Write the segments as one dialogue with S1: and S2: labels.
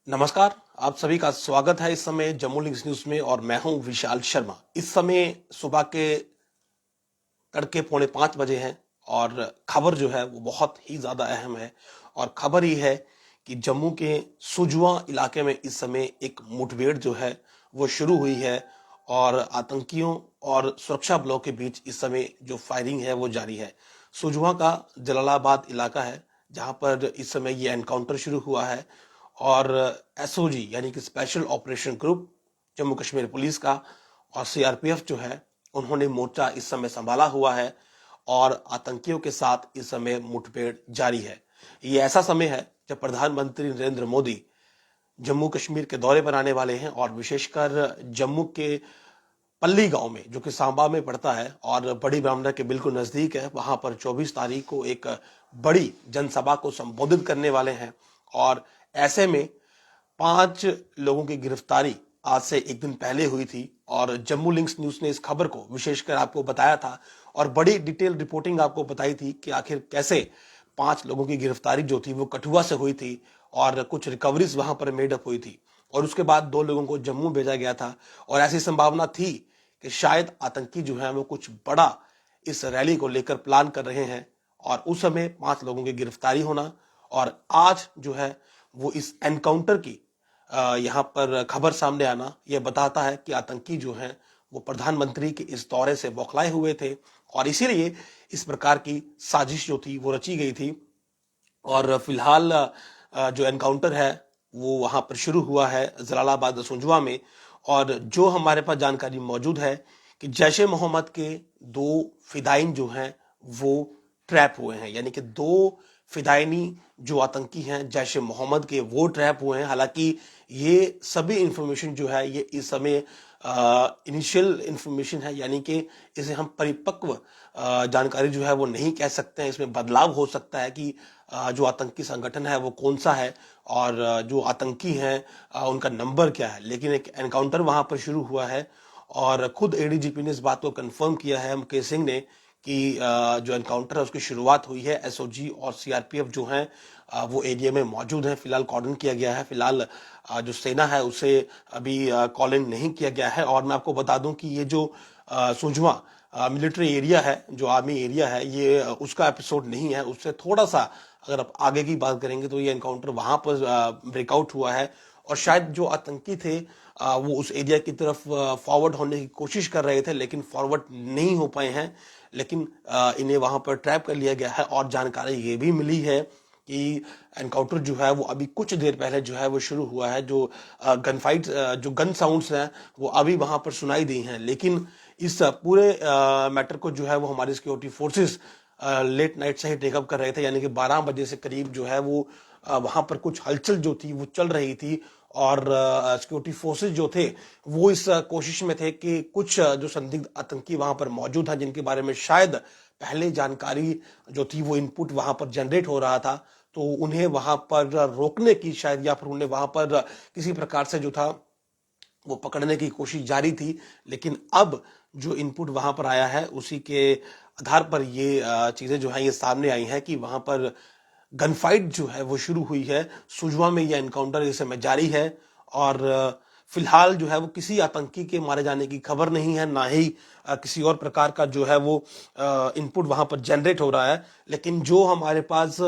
S1: नमस्कार। आप सभी का स्वागत है इस समय जम्मू लिंक्स न्यूज में और मैं हूं विशाल शर्मा। इस समय सुबह के तड़के 4:45 हैं और खबर जो है वो बहुत ही ज्यादा अहम है। और खबर ये है कि जम्मू के सुजवा इलाके में इस समय एक मुठभेड़ जो है वो शुरू हुई है और आतंकियों और सुरक्षा बलों के बीच इस समय जो फायरिंग है वो जारी है। सुजवा का जलालाबाद इलाका है जहां पर इस समय ये एनकाउंटर शुरू हुआ है और एसओजी यानी कि special operation group Jammu Kashmir police का और सीआरपीएफ जो है उन्होंने मोर्चा इस समय संभाला हुआ है और आतंकियों के साथ इस समय मुठभेड़ जारी है। ये ऐसा समय है जब प्रधानमंत्री नरेंद्र मोदी जम्मू कश्मीर के दौरे पर आने वाले हैं और विशेषकर जम्मू के पल्ली गांव में जो कि सांबा में पड़ता है और बड़ी ब्राह्मणा के बिल्कुल नजदीक है, वहां पर 24 तारीख को एक बड़ी जनसभा को संबोधित करने वाले हैं। और ऐसे में 5 लोगों की गिरफ्तारी आज से एक दिन पहले हुई थी और जम्मू लिंक्स न्यूज ने इस खबर को विशेषकर आपको बताया था और बड़ी डिटेल रिपोर्टिंग आपको बताई थी कि आखिर कैसे 5 लोगों की गिरफ्तारी जो थी वो कठुआ से हुई थी और कुछ रिकवरीज वहां पर मेडअप हुई थी और उसके बाद 2 लोगों को जम्मू भेजा गया था और ऐसी संभावना थी कि शायद आतंकी जो है वो कुछ बड़ा इस रैली को लेकर प्लान कर रहे हैं और उस समय 5 लोगों की गिरफ्तारी होना और आज जो है वो इस एनकाउंटर की यहाँ पर खबर सामने आना यह बताता है कि आतंकी जो हैं वो प्रधानमंत्री के इस दौरे से बौखलाए हुए थे और इसीलिए इस प्रकार की साजिश जो थी वो रची गई थी। और फिलहाल जो एनकाउंटर है वो वहां पर शुरू हुआ है जलालाबाद सुंजवा में। और जो हमारे पास जानकारी मौजूद है कि जैश ए मोहम्मद के 2 फिदाइन जो हैं वो ट्रैप हुए हैं, यानी कि 2 फिदाइनी जो आतंकी हैं जैश ए मोहम्मद के वो ट्रैप हुए हैं। हालांकि ये सभी इंफॉर्मेशन जो है ये इस समय इनिशियल इंफॉर्मेशन है, यानी कि इसे हम परिपक्व जानकारी जो है वो नहीं कह सकते हैं। इसमें बदलाव हो सकता है कि जो आतंकी संगठन है वो कौन सा है और जो आतंकी हैं उनका नंबर क्या है, लेकिन एक एनकाउंटर वहां पर शुरू हुआ है और खुद एडीजीपी ने इस बात को कंफर्म किया है मुकेश सिंह ने कि जो एनकाउंटर है उसकी शुरुआत हुई है। एसओजी और सीआरपीएफ जो हैं वो एरिया में मौजूद हैं। फिलहाल कॉर्डन किया गया है। फिलहाल जो सेना है उसे अभी कॉल इन नहीं किया गया है। और मैं आपको बता दूं कि ये जो सुजवा मिलिट्री एरिया है, जो आर्मी एरिया है, ये उसका एपिसोड नहीं है। उससे थोड़ा सा अगर आप आगे की बात करेंगे तो ये एनकाउंटर वहां पर ब्रेकआउट हुआ है और शायद जो आतंकी थे वो उस एरिया की तरफ फॉरवर्ड होने की कोशिश कर रहे थे लेकिन फॉरवर्ड नहीं हो पाए हैं। लेकिन इन्हें वहां पर ट्रैप कर लिया गया है और जानकारी ये भी मिली है कि एनकाउंटर जो है वो अभी कुछ देर पहले जो है वो शुरू हुआ है। जो गन फाइट जो गन साउंड्स हैं वो अभी वहां पर सुनाई दी हैं, लेकिन इस पूरे मैटर को जो है वो हमारी सिक्योरिटी फोर्सेस लेट नाइट से ही टेकअप कर रहे थे, यानी कि 12 बजे से करीब जो है वो वहां पर कुछ हलचल जो थी वो चल रही थी और सिक्योरिटी फोर्सेस जो थे वो इस कोशिश में थे कि कुछ जो संदिग्ध आतंकी वहां पर मौजूद हैं जिनके बारे में शायद पहले जानकारी जो थी वो इनपुट वहां पर जनरेट हो रहा था, तो उन्हें वहां पर रोकने की शायद या फिर उन्हें वहां पर किसी प्रकार से जो था वो पकड़ने की कोशिश जारी थी। लेकिन अब जो इनपुट वहां पर आया है उसी के आधार पर ये चीजें जो है ये सामने आई हैं कि वहां पर गन फाइट जो है वो शुरू हुई है। सुजवा में यह एनकाउंटर इस समय जारी है और फिलहाल जो है वो किसी आतंकी के मारे जाने की खबर नहीं है, ना ही किसी और प्रकार का जो है वो इनपुट वहां पर जनरेट हो रहा है। लेकिन जो हमारे पास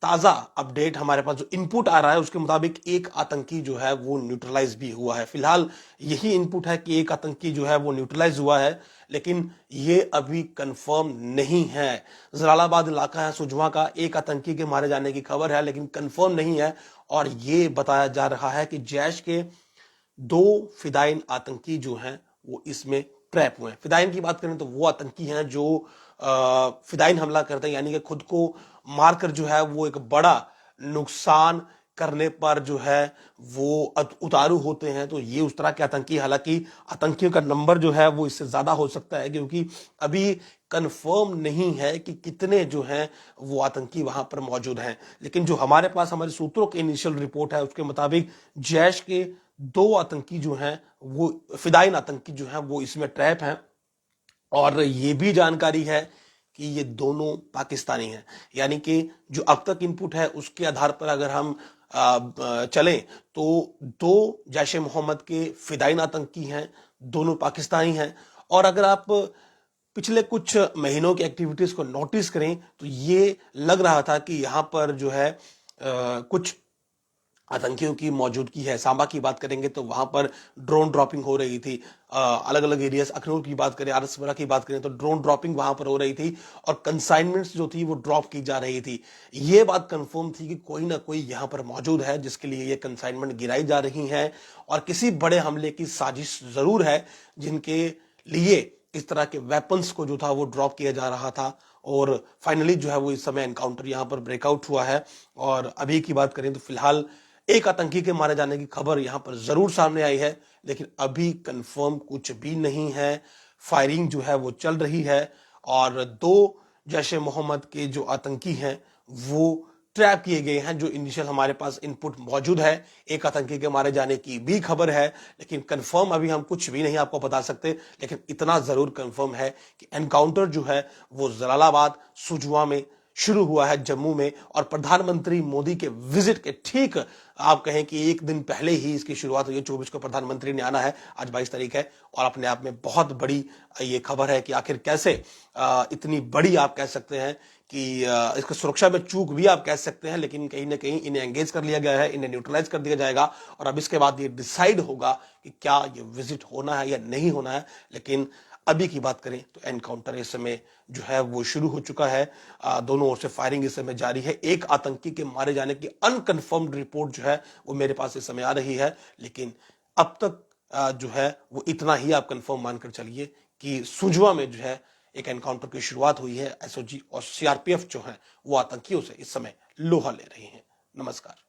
S1: ताजा अपडेट, हमारे पास जो इनपुट आ रहा है उसके मुताबिक एक आतंकी जो है वो न्यूट्रलाइज भी हुआ है। फिलहाल यही इनपुट है कि एक आतंकी जो है वो न्यूट्रलाइज हुआ है, लेकिन ये अभी कंफर्म नहीं है। जलालाबाद इलाका है सुजवा का, एक आतंकी के मारे जाने की खबर है लेकिन कंफर्म नहीं है और ये बताया जा रहा है कि जैश के 2 फिदाइन आतंकी जो हैं वो इसमें ट्रैप हुए हैं। फिदाइन की बात करें तो वो आतंकी हैं जो फिदाइन हमला करते हैं, यानी कि खुद को मारकर जो है वो एक बड़ा नुकसान करने पर जो है वो उतारू होते हैं। तो ये उस तरह के आतंकी, हालांकि आतंकियों का नंबर जो है वो इससे ज्यादा हो सकता है क्योंकि अभी कंफर्म नहीं है कि कितने जो हैं वो आतंकी वहां पर मौजूद हैं। लेकिन जो हमारे पास हमारे सूत्रों की इनिशियल रिपोर्ट है उसके मुताबिक जैश के 2 आतंकी जो हैं वो फिदाइन आतंकी जो हैं वो इसमें ट्रैप हैं और ये भी जानकारी है कि ये दोनों पाकिस्तानी हैं। यानी कि जो अब तक इनपुट है उसके आधार पर अगर हम चलें तो दो जैश ए मोहम्मद के फिदायीन आतंकी हैं, दोनों पाकिस्तानी हैं। और अगर आप पिछले कुछ महीनों की एक्टिविटीज को नोटिस करें तो ये लग रहा था कि यहां पर जो है कुछ आतंकियों की मौजूदगी है। सांबा की बात करेंगे तो वहां पर ड्रोन ड्रॉपिंग हो रही थी। अलग अलग एरियाज, अखनूर की बात करें, आरसपुरा की बात करें तो ड्रोन ड्रॉपिंग वहां पर हो रही थी और कंसाइनमेंट्स जो थी वो ड्रॉप की जा रही थी। ये बात कंफर्म थी कि कोई ना कोई यहां पर मौजूद है जिसके लिए ये कंसाइनमेंट गिराई जा रही है और किसी बड़े हमले की साजिश जरूर है जिनके लिए इस तरह के वेपन्स को जो था वो ड्रॉप किया जा रहा था। और फाइनली जो है वो इस समय एनकाउंटर यहां पर ब्रेकआउट हुआ है। और अभी की बात करें तो फिलहाल एक आतंकी के मारे जाने की खबर यहां पर जरूर सामने आई है, लेकिन अभी कंफर्म कुछ भी नहीं है। फायरिंग जो है वो चल रही है और दो जैश ए मोहम्मद के जो आतंकी हैं वो ट्रैप किए गए हैं। जो इनिशियल हमारे पास इनपुट मौजूद है, एक आतंकी के मारे जाने की भी खबर है, लेकिन कंफर्म अभी हम कुछ भी नहीं आपको बता सकते। लेकिन इतना जरूर कंफर्म है कि एनकाउंटर जो है वो जलालाबाद सुजवा में शुरू हुआ है, जम्मू में। और प्रधानमंत्री मोदी के विजिट के ठीक आप कहें कि एक दिन पहले ही इसकी शुरुआत हुई है। 24 को प्रधानमंत्री ने आना है, आज 22 तारीख है। और अपने आप में बहुत बड़ी ये खबर है कि आखिर कैसे इतनी बड़ी आप कह सकते हैं कि इसकी सुरक्षा में चूक भी आप कह सकते हैं, लेकिन कहीं ना कहीं इन्हें एंगेज कर लिया गया है, इन्हें न्यूट्रलाइज कर दिया जाएगा। और अब इसके बाद ये डिसाइड होगा कि क्या ये विजिट होना है या नहीं होना है। लेकिन अभी की बात करें तो एनकाउंटर इस समय जो है वो शुरू हो चुका है। दोनों ओर से फायरिंग इस समय जारी है। एक आतंकी के मारे जाने की अनकंफर्म्ड रिपोर्ट जो है वो मेरे पास इस समय आ रही है, लेकिन अब तक जो है वो इतना ही आप कंफर्म मानकर चलिए कि सुजवा में जो है एक एनकाउंटर की शुरुआत हुई है। एसओजी और सीआरपीएफ जो है वो आतंकियों से इस समय लोहा ले रही हैं। नमस्कार।